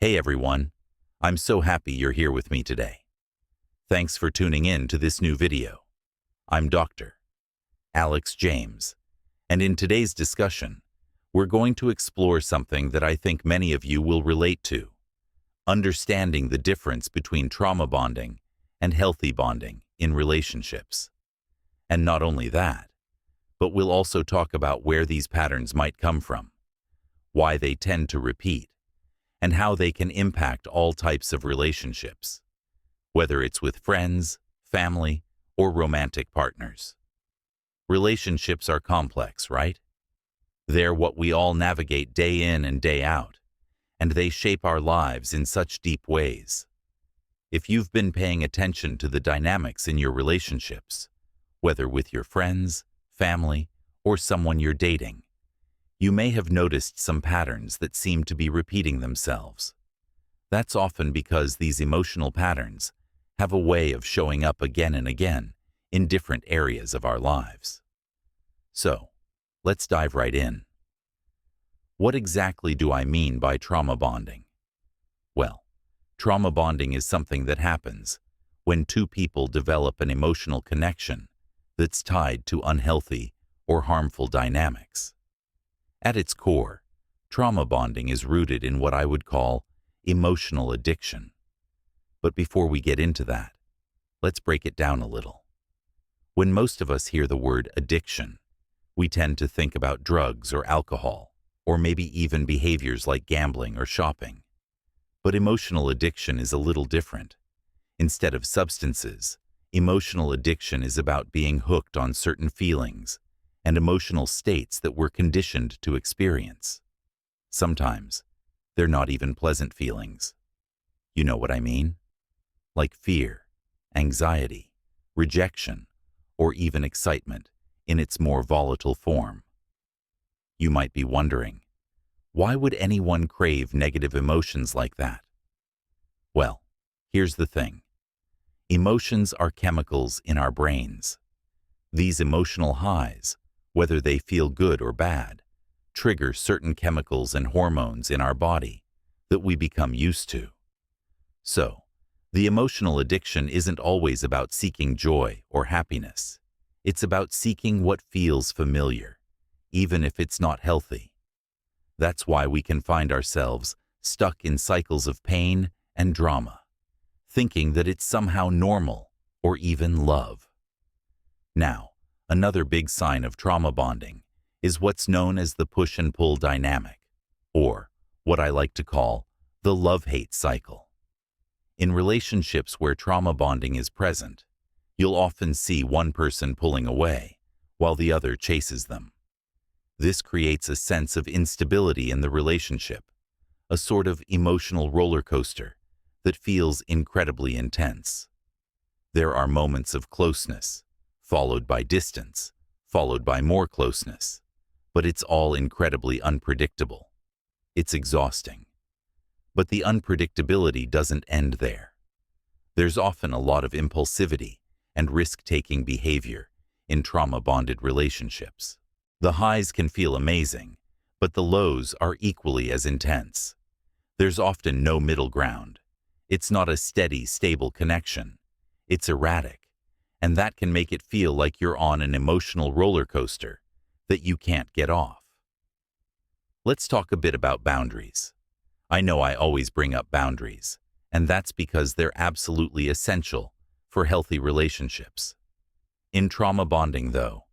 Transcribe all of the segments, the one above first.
Hey everyone, I'm so happy you're here with me today. Thanks for tuning in to this new video. I'm Dr. Alex James, and in today's discussion, we're going to explore something that I think many of you will relate to: understanding the difference between trauma bonding and healthy bonding in relationships. And not only that, but we'll also talk about where these patterns might come from, why they tend to repeat, and how they can impact all types of relationships, whether it's with friends, family, or romantic partners. Relationships are complex, right? They're what we all navigate day in and day out, and they shape our lives in such deep ways. If you've been paying attention to the dynamics in your relationships, whether with your friends, family, or someone you're dating, you may have noticed some patterns that seem to be repeating themselves. That's often because these emotional patterns have a way of showing up again and again in different areas of our lives. So, let's dive right in. What exactly do I mean by trauma bonding? Well, trauma bonding is something that happens when two people develop an emotional connection that's tied to unhealthy or harmful dynamics. At its core, trauma bonding is rooted in what I would call emotional addiction. But before we get into that, let's break it down a little. When most of us hear the word addiction, we tend to think about drugs or alcohol, or maybe even behaviors like gambling or shopping. But emotional addiction is a little different. Instead of substances, emotional addiction is about being hooked on certain feelings and emotional states that we're conditioned to experience. Sometimes, they're not even pleasant feelings. You know what I mean? Like fear, anxiety, rejection, or even excitement in its more volatile form. You might be wondering, why would anyone crave negative emotions like that? Well, here's the thing. Emotions are chemicals in our brains. These emotional highs, whether they feel good or bad, trigger certain chemicals and hormones in our body that we become used to. So, the emotional addiction isn't always about seeking joy or happiness. It's about seeking what feels familiar, even if it's not healthy. That's why we can find ourselves stuck in cycles of pain and drama, thinking that it's somehow normal or even love. Now, another big sign of trauma bonding is what's known as the push and pull dynamic, or what I like to call the love-hate cycle. In relationships where trauma bonding is present, you'll often see one person pulling away while the other chases them. This creates a sense of instability in the relationship, a sort of emotional roller coaster that feels incredibly intense. There are moments of closeness, followed by distance, followed by more closeness, but it's all incredibly unpredictable. It's exhausting. But the unpredictability doesn't end there. There's often a lot of impulsivity and risk-taking behavior in trauma-bonded relationships. The highs can feel amazing, but the lows are equally as intense. There's often no middle ground. It's not a steady, stable connection. It's erratic, and that can make it feel like you're on an emotional roller coaster that you can't get off. Let's talk a bit about boundaries. I know I always bring up boundaries, and that's because they're absolutely essential for healthy relationships. In trauma bonding, though,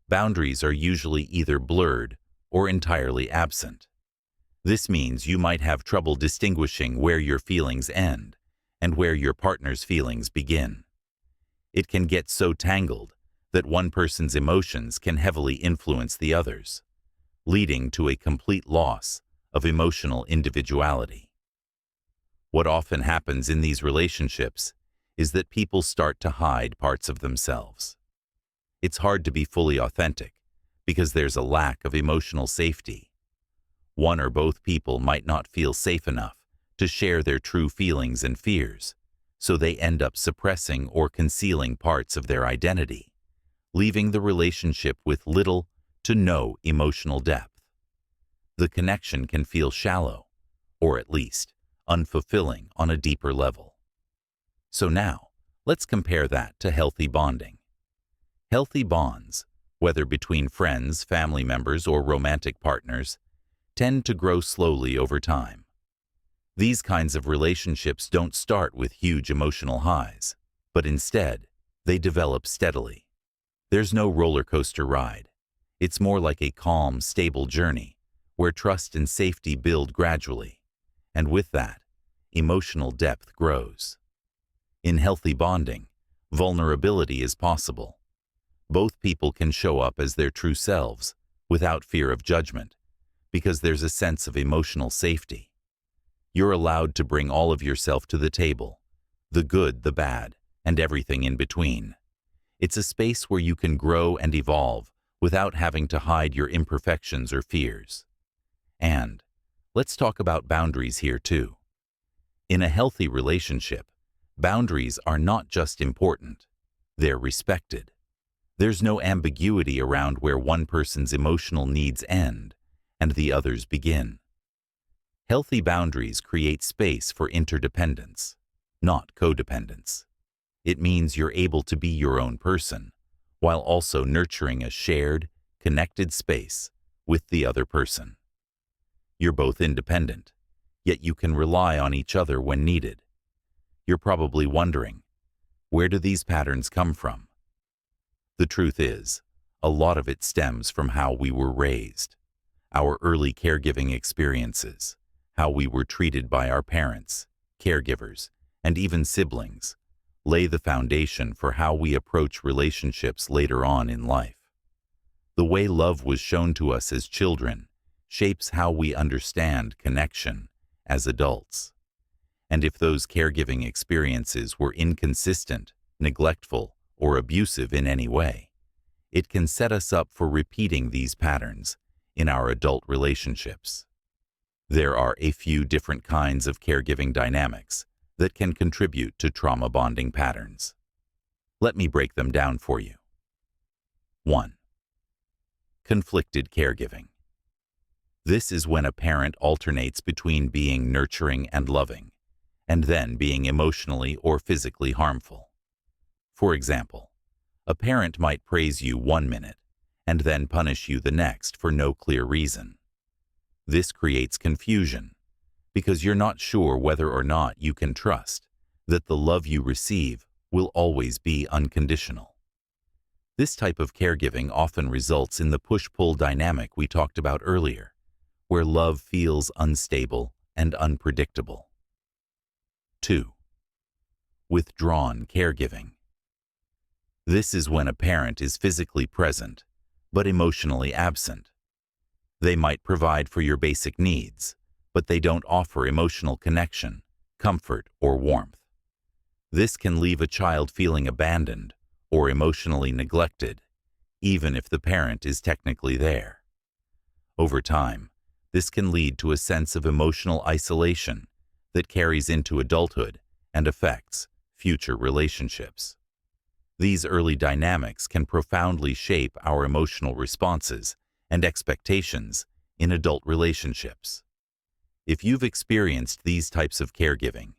boundaries are usually either blurred or entirely absent. This means you might have trouble distinguishing where your feelings end and where your partner's feelings begin. It can get so tangled that one person's emotions can heavily influence the others, leading to a complete loss of emotional individuality. What often happens in these relationships is that people start to hide parts of themselves. It's hard to be fully authentic because there's a lack of emotional safety. One or both people might not feel safe enough to share their true feelings and fears, so they end up suppressing or concealing parts of their identity, leaving the relationship with little to no emotional depth. The connection can feel shallow, or at least unfulfilling on a deeper level. So now, let's compare that to healthy bonding. Healthy bonds, whether between friends, family members, or romantic partners, tend to grow slowly over time. These kinds of relationships don't start with huge emotional highs, but instead, they develop steadily. There's no roller coaster ride. It's more like a calm, stable journey where trust and safety build gradually, and with that, emotional depth grows. In healthy bonding, vulnerability is possible. Both people can show up as their true selves without fear of judgment, because there's a sense of emotional safety. You're allowed to bring all of yourself to the table, the good, the bad, and everything in between. It's a space where you can grow and evolve without having to hide your imperfections or fears. And let's talk about boundaries here too. In a healthy relationship, boundaries are not just important, they're respected. There's no ambiguity around where one person's emotional needs end and the other's begin. Healthy boundaries create space for interdependence, not codependence. It means you're able to be your own person, while also nurturing a shared, connected space with the other person. You're both independent, yet you can rely on each other when needed. You're probably wondering, where do these patterns come from? The truth is, a lot of it stems from how we were raised, our early caregiving experiences, how we were treated by our parents, caregivers, and even siblings, lay the foundation for how we approach relationships later on in life. The way love was shown to us as children shapes how we understand connection as adults. And if those caregiving experiences were inconsistent, neglectful, or abusive in any way, it can set us up for repeating these patterns in our adult relationships. There are a few different kinds of caregiving dynamics that can contribute to trauma bonding patterns. Let me break them down for you. 1. Conflicted caregiving. This is when a parent alternates between being nurturing and loving, and then being emotionally or physically harmful. For example, a parent might praise you one minute and then punish you the next for no clear reason. This creates confusion, because you're not sure whether or not you can trust that the love you receive will always be unconditional. This type of caregiving often results in the push-pull dynamic we talked about earlier, where love feels unstable and unpredictable. 2. Withdrawn caregiving. This is when a parent is physically present, but emotionally absent. They might provide for your basic needs, but they don't offer emotional connection, comfort, or warmth. This can leave a child feeling abandoned or emotionally neglected, even if the parent is technically there. Over time, this can lead to a sense of emotional isolation that carries into adulthood and affects future relationships. These early dynamics can profoundly shape our emotional responses and expectations in adult relationships. If you've experienced these types of caregiving,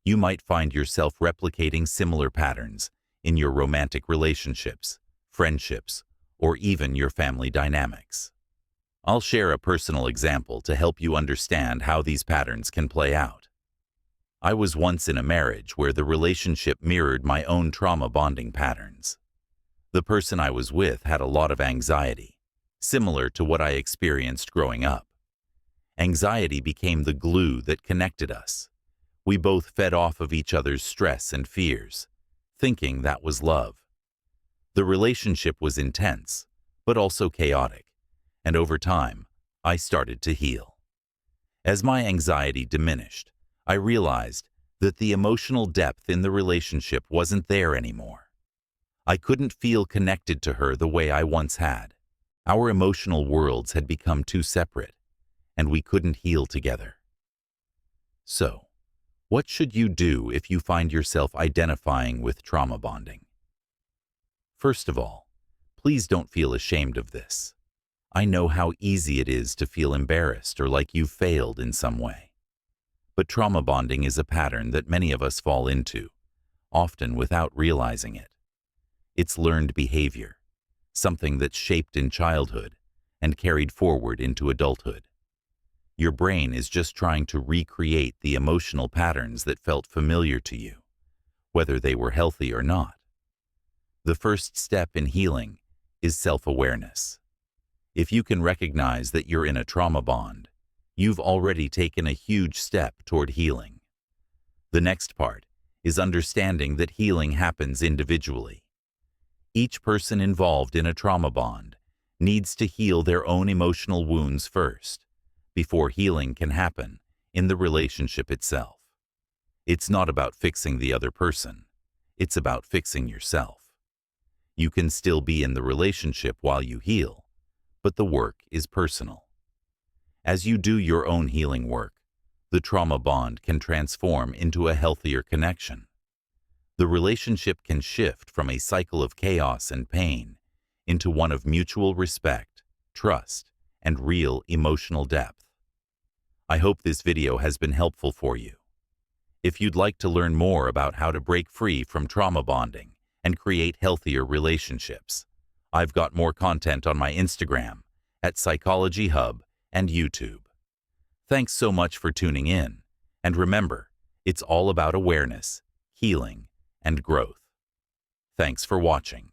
you might find yourself replicating similar patterns in your romantic relationships, friendships, or even your family dynamics. I'll share a personal example to help you understand how these patterns can play out. I was once in a marriage where the relationship mirrored my own trauma bonding patterns. The person I was with had a lot of anxiety, similar to what I experienced growing up. Anxiety became the glue that connected us. We both fed off of each other's stress and fears, thinking that was love. The relationship was intense, but also chaotic, and over time, I started to heal. As my anxiety diminished, I realized that the emotional depth in the relationship wasn't there anymore. I couldn't feel connected to her the way I once had. Our emotional worlds had become too separate, and we couldn't heal together. So, what should you do if you find yourself identifying with trauma bonding? First of all, please don't feel ashamed of this. I know how easy it is to feel embarrassed or like you've failed in some way. But trauma bonding is a pattern that many of us fall into, often without realizing it. It's learned behavior, something that's shaped in childhood and carried forward into adulthood. Your brain is just trying to recreate the emotional patterns that felt familiar to you, whether they were healthy or not. The first step in healing is self-awareness. If you can recognize that you're in a trauma bond, you've already taken a huge step toward healing. The next part is understanding that healing happens individually. Each person involved in a trauma bond needs to heal their own emotional wounds first, before healing can happen in the relationship itself. It's not about fixing the other person, it's about fixing yourself. You can still be in the relationship while you heal, but the work is personal. As you do your own healing work, the trauma bond can transform into a healthier connection. The relationship can shift from a cycle of chaos and pain into one of mutual respect, trust, and real emotional depth. I hope this video has been helpful for you. If you'd like to learn more about how to break free from trauma bonding and create healthier relationships, I've got more content on my Instagram at Psychology Hub and YouTube. Thanks so much for tuning in, and remember, it's all about awareness, healing, and growth. Thanks for watching.